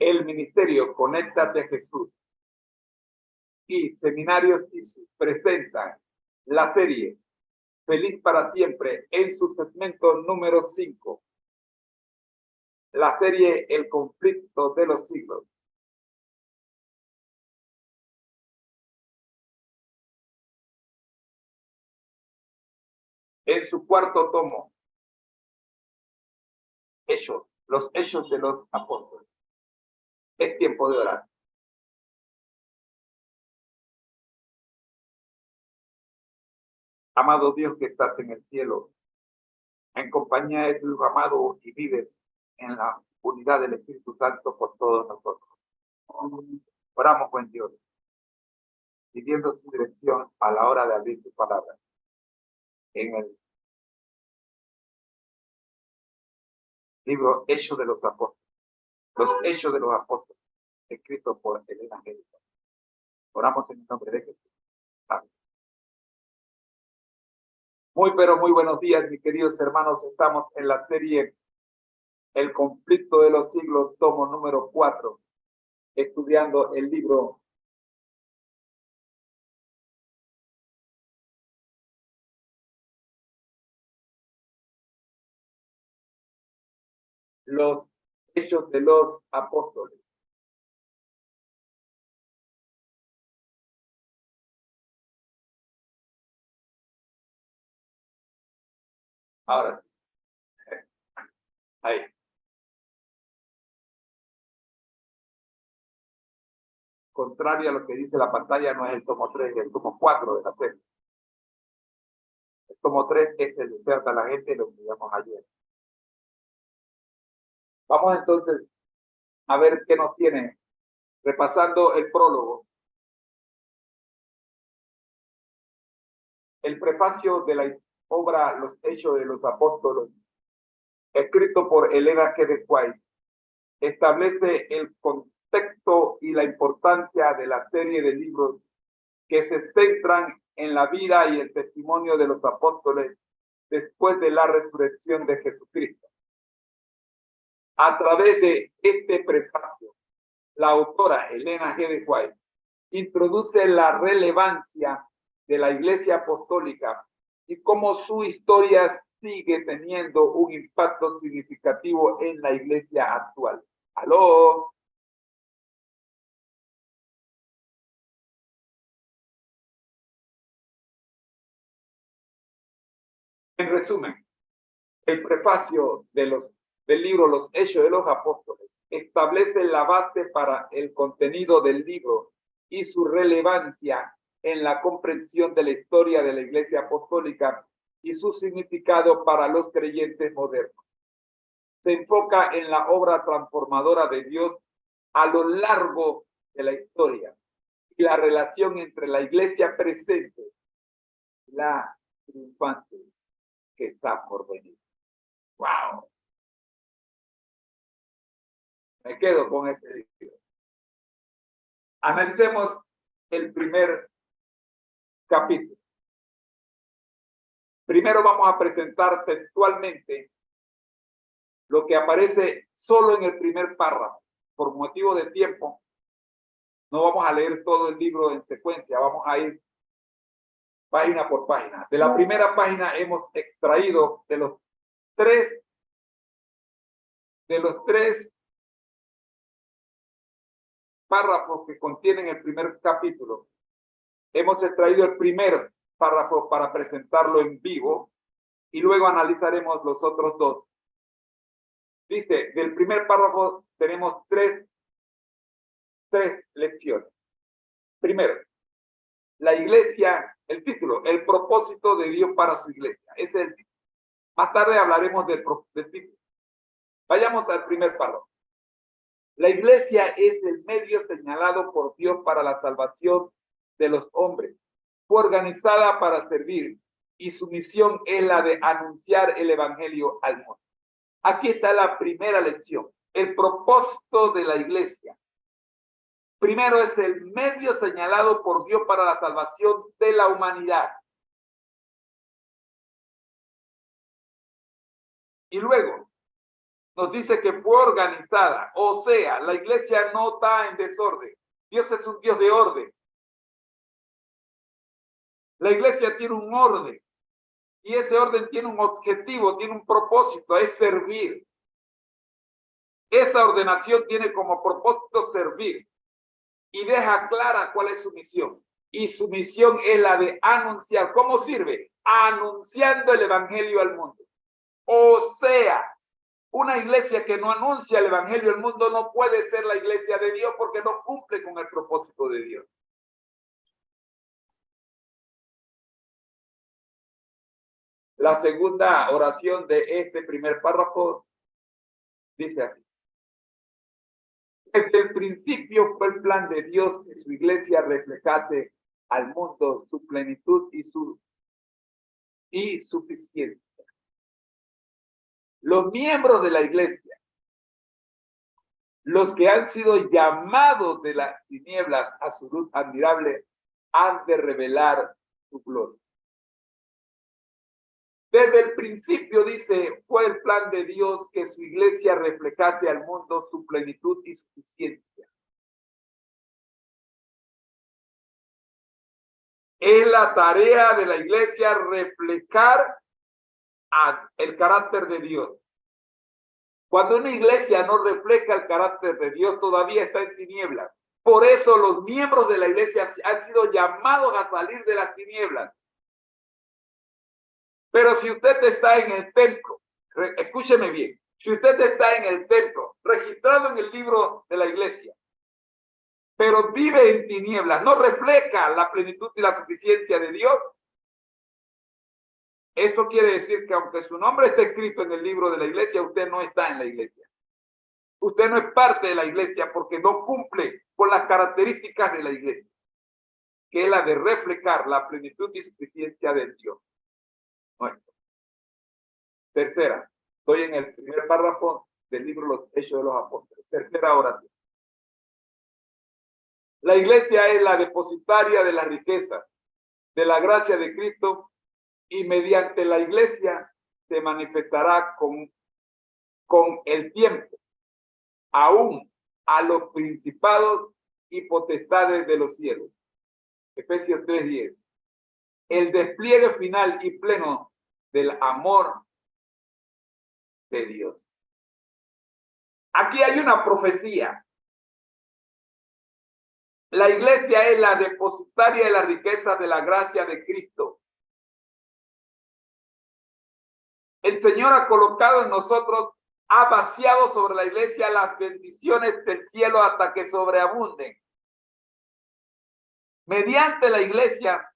El ministerio Conéctate a Jesús y Seminarios ISU presentan la serie Feliz para Siempre en su segmento número 5. La serie El conflicto de los siglos. En su cuarto tomo, los hechos de los apóstoles. Es tiempo de orar. Amado Dios que estás en el cielo, en compañía de tu amado y vives en la unidad del Espíritu Santo por todos nosotros. Oramos, buen Dios, pidiendo su dirección a la hora de abrir su palabra. En el libro Hechos de los Apóstoles, los Hechos de los Apóstoles, escrito por Elena G. Oramos en el nombre de Jesús. Amén. Pero muy buenos días, mis queridos hermanos. Estamos en la serie El conflicto de los siglos, tomo número 4, estudiando el libro Los Hechos de los Apóstoles. Ahora sí. Ahí. Contrario a lo que dice la pantalla, no es el tomo 3, es el tomo 4 de la serie. El tomo 3 es el Deserta a la gente, lo que digamos ayer. Vamos entonces a ver qué nos tiene, repasando el prólogo. El prefacio de la obra Los Hechos de los Apóstoles, escrito por Elena G. White, establece el contexto y la importancia de la serie de libros que se centran en la vida y el testimonio de los apóstoles después de la resurrección de Jesucristo. A través de este prefacio, la autora Elena G. White introduce la relevancia de la Iglesia Apostólica y cómo su historia sigue teniendo un impacto significativo en la Iglesia actual. ¡Aló! En resumen, el prefacio del libro Los Hechos de los Apóstoles establece la base para el contenido del libro y su relevancia en la comprensión de la historia de la Iglesia Apostólica y su significado para los creyentes modernos. Se enfoca en la obra transformadora de Dios a lo largo de la historia y la relación entre la Iglesia presente y la triunfante que está por venir. ¡Wow! Me quedo con este libro. Analicemos el primer capítulo. Primero vamos a presentar textualmente lo que aparece solo en el primer párrafo. Por motivo de tiempo, no vamos a leer todo el libro en secuencia, vamos a ir página por página. De la primera página hemos extraído de los tres párrafos que contienen el primer capítulo. Hemos extraído el primer párrafo para presentarlo en vivo y luego analizaremos los otros dos. Dice, del primer párrafo tenemos tres lecciones. Primero, la iglesia, el título, el propósito de Dios para su iglesia. Ese es el título. Más tarde hablaremos del título. Vayamos al primer párrafo. La iglesia es el medio señalado por Dios para la salvación de los hombres. Fue organizada para servir y su misión es la de anunciar el evangelio al mundo. Aquí está la primera lección. El propósito de la iglesia. Primero, es el medio señalado por Dios para la salvación de la humanidad. Y luego, nos dice que fue organizada. O sea, la iglesia no está en desorden. Dios es un Dios de orden. La iglesia tiene un orden. Y ese orden tiene un objetivo, tiene un propósito, es servir. Esa ordenación tiene como propósito servir. Y deja clara cuál es su misión. Y su misión es la de anunciar. ¿Cómo sirve? Anunciando el evangelio al mundo. O sea, una iglesia que no anuncia el evangelio al mundo no puede ser la iglesia de Dios porque no cumple con el propósito de Dios. La segunda oración de este primer párrafo dice así. Desde el principio fue el plan de Dios que su iglesia reflejase al mundo su plenitud y suficiencia. Los miembros de la iglesia, los que han sido llamados de las tinieblas a su luz admirable, han de revelar su gloria. Desde el principio, dice, fue el plan de Dios que su iglesia reflejase al mundo su plenitud y suficiencia. Es la tarea de la iglesia reflejar el carácter de Dios. Cuando una iglesia no refleja el carácter de Dios, todavía está en tinieblas. Por eso los miembros de la iglesia han sido llamados a salir de las tinieblas. Pero si usted está en el templo, escúcheme bien, si usted está en el templo, registrado en el libro de la iglesia, pero vive en tinieblas, no refleja la plenitud y la suficiencia de Dios, esto quiere decir que aunque su nombre esté escrito en el libro de la iglesia, usted no está en la iglesia. Usted no es parte de la iglesia porque no cumple con las características de la iglesia, que es la de reflejar la plenitud y suficiencia de Dios nuestro. Tercera, estoy en el primer párrafo del libro Los Hechos de los Apóstoles. Tercera oración. La iglesia es la depositaria de la riqueza, de la gracia de Cristo, y mediante la iglesia se manifestará con el tiempo, aún a los principados y potestades de los cielos. Efesios 3:10. El despliegue final y pleno del amor de Dios. Aquí hay una profecía. La iglesia es la depositaria de la riqueza de la gracia de Cristo. El Señor ha colocado en nosotros, ha vaciado sobre la iglesia las bendiciones del cielo hasta que sobreabunden. Mediante la iglesia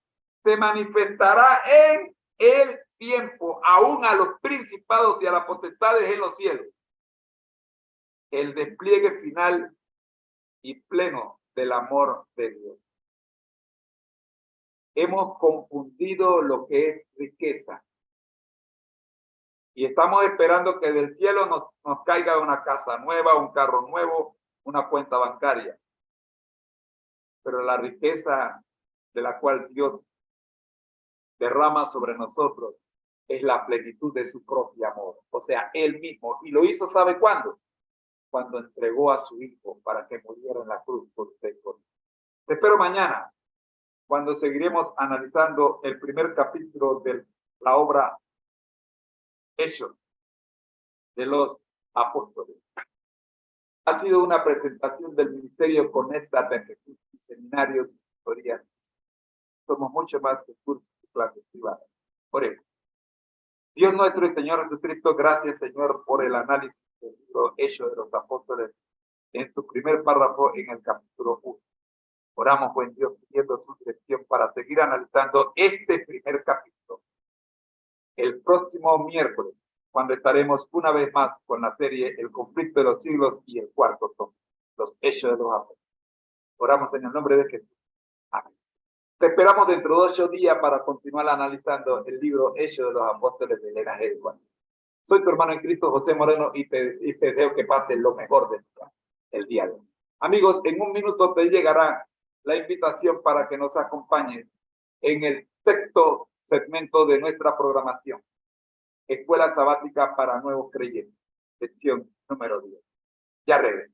se manifestará en el tiempo, aún a los principados y a las potestades en los cielos, el despliegue final y pleno del amor de Dios. Hemos confundido lo que es riqueza y estamos esperando que del cielo nos caiga una casa nueva, un carro nuevo, una cuenta bancaria. Pero la riqueza de la cual Dios derrama sobre nosotros es la plenitud de su propio amor. O sea, Él mismo. Y lo hizo, ¿sabe cuándo? Cuando entregó a su Hijo para que muriera en la cruz por usted. Te espero mañana, cuando seguiremos analizando el primer capítulo de la obra Hechos de los Apóstoles. Ha sido una presentación del Ministerio Conéctate en Jesús y seminarios y historias. Somos mucho más que cursos y clases privadas. Oremos. Dios nuestro y Señor Jesucristo, gracias, Señor, por el análisis del libro Hechos de los Apóstoles en su primer párrafo en el capítulo 1. Oramos, buen Dios, pidiendo su dirección para seguir analizando este primer capítulo el próximo miércoles, cuando estaremos una vez más con la serie El conflicto de los siglos y el cuarto tomo, los Hechos de los Apóstoles. Oramos en el nombre de Jesús. Amén. Te esperamos dentro de 8 días para continuar analizando el libro Hechos de los Apóstoles de Elena G. White. Soy tu hermano en Cristo, José Moreno, y te deseo que pases lo mejor del día de hoy. Amigos, en un minuto te llegará la invitación para que nos acompañes en el sexto segmento de nuestra programación, Escuela Sabática para Nuevos Creyentes, sección Ya regreso.